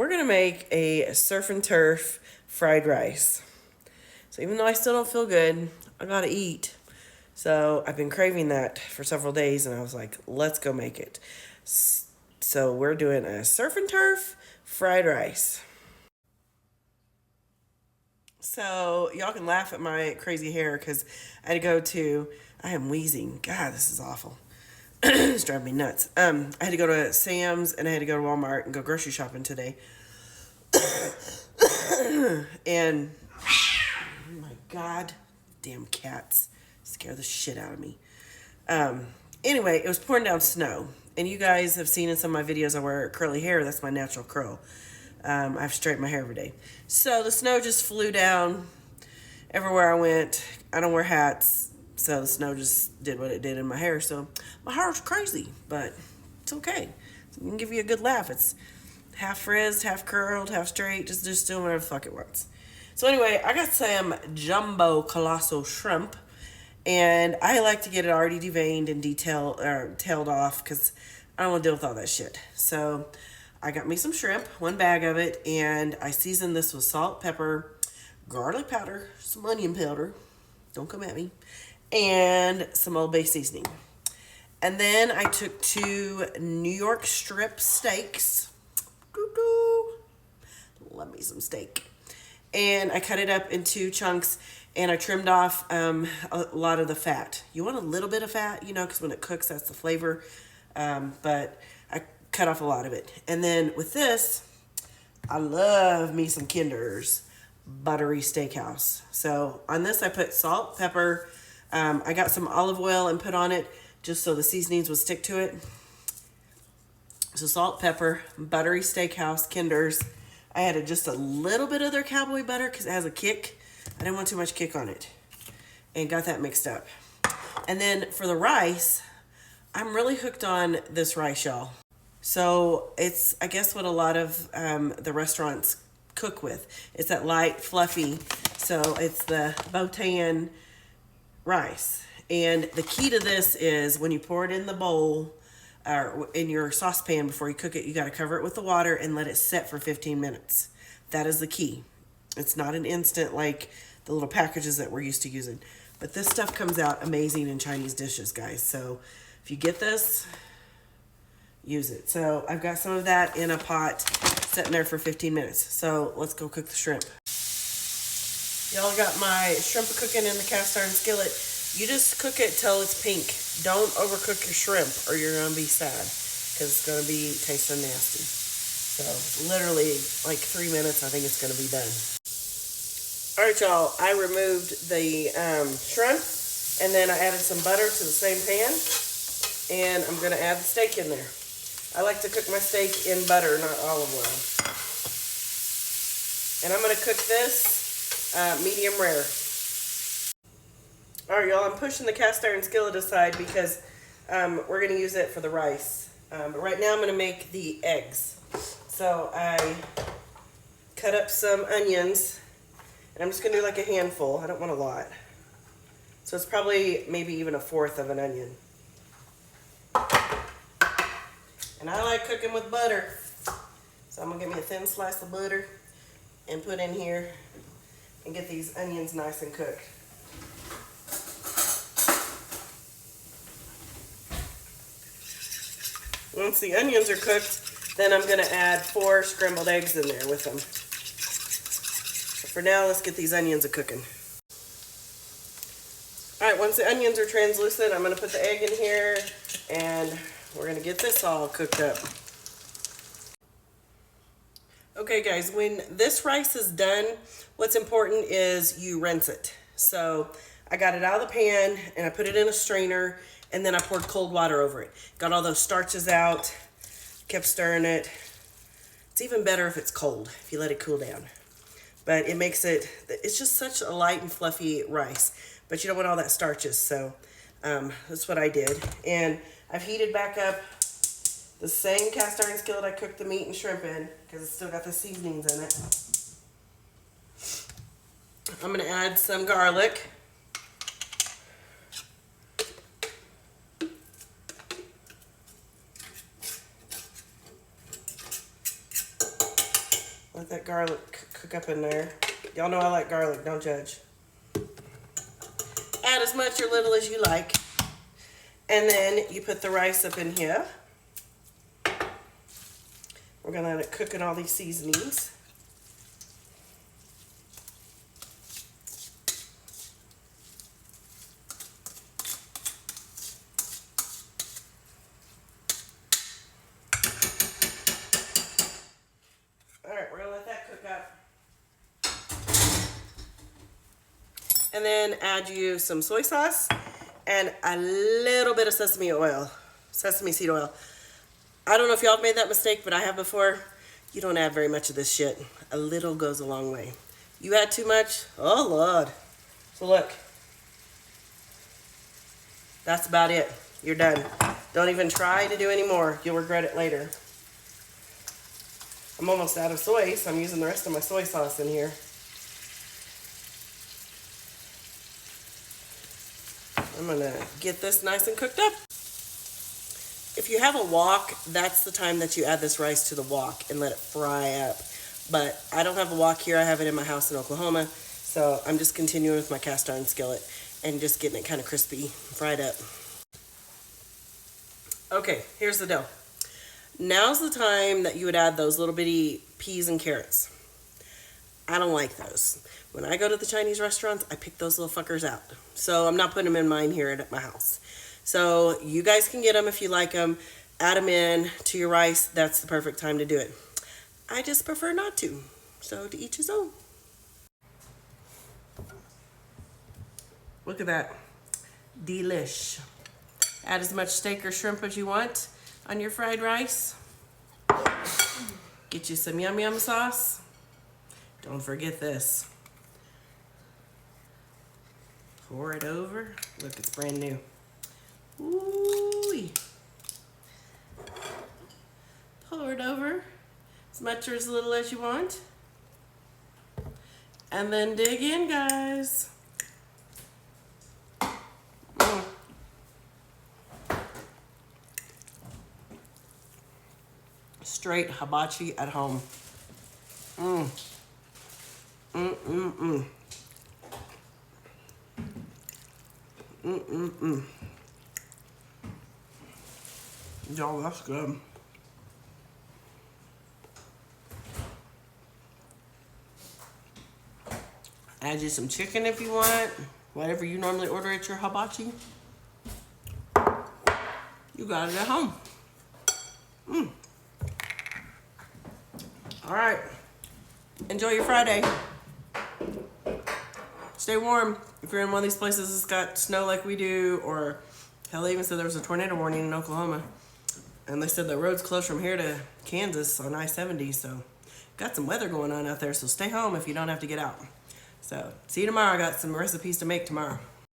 we're gonna make a surf and turf fried rice. So even though I still don't feel good, I gotta eat. So I've been craving that for several days, and I was like, let's go make it. So we're doing a surf and turf fried rice. So y'all can laugh at my crazy hair because I am wheezing. God, this is awful. It's driving me nuts. I had to go to Sam's and I had to go to Walmart and go grocery shopping today. And oh my God, damn cats scare the shit out of me. Anyway, it was pouring down snow, and you guys have seen in some of my videos I wear curly hair. That's my natural curl. I have to straighten my hair every day. So the snow just flew down everywhere I went. I don't wear hats, so the snow just did what it did in my hair. So my hair's crazy, but it's okay. So I can give you a good laugh. It's half frizzed, half curled, half straight, just doing whatever the fuck it wants. So anyway, I got some jumbo colossal shrimp, and I like to get it already deveined and tailed off because I don't want to deal with all that shit. So I got me some shrimp, 1 bag of it, and I seasoned this with salt, pepper, garlic powder, some onion powder, don't come at me, and some Old Bay seasoning. And then I took 2 New York strip steaks. Love me some steak. And I cut it up into chunks, and I trimmed off a lot of the fat. You want a little bit of fat, because when it cooks, that's the flavor. But I cut off a lot of it. And then with this, I love me some Kinder's Buttery Steakhouse. So on this, I put salt, pepper. I got some olive oil and put on it just so the seasonings would stick to it. So salt, pepper, Buttery Steakhouse, Kinder's. I added just a little bit of their Cowboy Butter because it has a kick. I didn't want too much kick on it. And got that mixed up. And then for the rice, I'm really hooked on this rice, y'all. So it's, I guess, what a lot of the restaurants cook with. It's that light, fluffy. So it's the Botan rice. And the key to this is when you pour it in the bowl, or in your saucepan before you cook it, you got to cover it with the water and let it set for 15 minutes. That is the key. It's not an instant like the little packages that we're used to using. But this stuff comes out amazing in Chinese dishes, guys. So if you get this, use it. So I've got some of that in a pot sitting there for 15 minutes. So let's go cook the shrimp. Y'all got my shrimp cooking in the cast iron skillet. You just cook it till it's pink. Don't overcook your shrimp or you're going to be sad because it's going to be tasting nasty. So literally like 3 minutes, I think it's going to be done. All right, y'all, I removed the shrimp and then I added some butter to the same pan, and I'm going to add the steak in there. I like to cook my steak in butter, not olive oil. And I'm going to cook this medium rare. All right, y'all, I'm pushing the cast iron skillet aside because we're going to use it for the rice. But right now I'm going to make the eggs. So I cut up some onions, and I'm just going to do like a handful. I don't want a lot. So it's probably maybe even 1/4 of an onion. And I like cooking with butter. So I'm going to get me a thin slice of butter and put in here and get these onions nice and cooked. Once the onions are cooked, then I'm going to add 4 scrambled eggs in there with them. So for now, let's get these onions a-cooking. All right, once the onions are translucent, I'm going to put the egg in here, and we're going to get this all cooked up. Okay, guys, when this rice is done, what's important is you rinse it. So I got it out of the pan, and I put it in a strainer, and then I poured cold water over it. Got all those starches out, kept stirring it. It's even better if it's cold, if you let it cool down. But it makes it, it's just such a light and fluffy rice. But you don't want all that starches, so that's what I did. And I've heated back up the same cast iron skillet I cooked the meat and shrimp in, because it's still got the seasonings in it. I'm going to add some garlic. Let that garlic cook up in there. Y'all know I like garlic, don't judge. Add as much or little as you like. And then you put the rice up in here. We're gonna let it cook in all these seasonings. All right, we're gonna let that cook up. And then add you some soy sauce and a little bit of sesame seed oil. I don't know if y'all have made that mistake, but I have before. You don't add very much of this shit. A little goes a long way. You add too much, oh Lord. So look, that's about it. You're done. Don't even try to do any more. You'll regret it later. I'm almost out of soy, so I'm using the rest of my soy sauce in here. I'm gonna get this nice and cooked up. If you have a wok, that's the time that you add this rice to the wok and let it fry up. But I don't have a wok here. I have it in my house in Oklahoma. So I'm just continuing with my cast iron skillet and just getting it kind of crispy, fried up. Okay, here's the dough. Now's the time that you would add those little bitty peas and carrots. I don't like those. When I go to the Chinese restaurants, I pick those little fuckers out. So I'm not putting them in mine here at my house. So you guys can get them if you like them. Add them in to your rice. That's the perfect time to do it. I just prefer not to. So to each his own. Look at that. Delish. Add as much steak or shrimp as you want on your fried rice. Get you some yum yum sauce. Don't forget this. Pour it over. Look, it's brand new. Ooh. Pour it over as much or as little as you want. And then dig in, guys. Straight hibachi at home. Y'all, that's good. Add you some chicken if you want. Whatever you normally order at your hibachi. You got it at home. All right. Enjoy your Friday. Stay warm. If you're in one of these places that's got snow like we do, or hell, they even said there was a tornado warning in Oklahoma. And they said the road's closed from here to Kansas on I-70, so got some weather going on out there, so stay home if you don't have to get out. So see you tomorrow. I got some recipes to make tomorrow.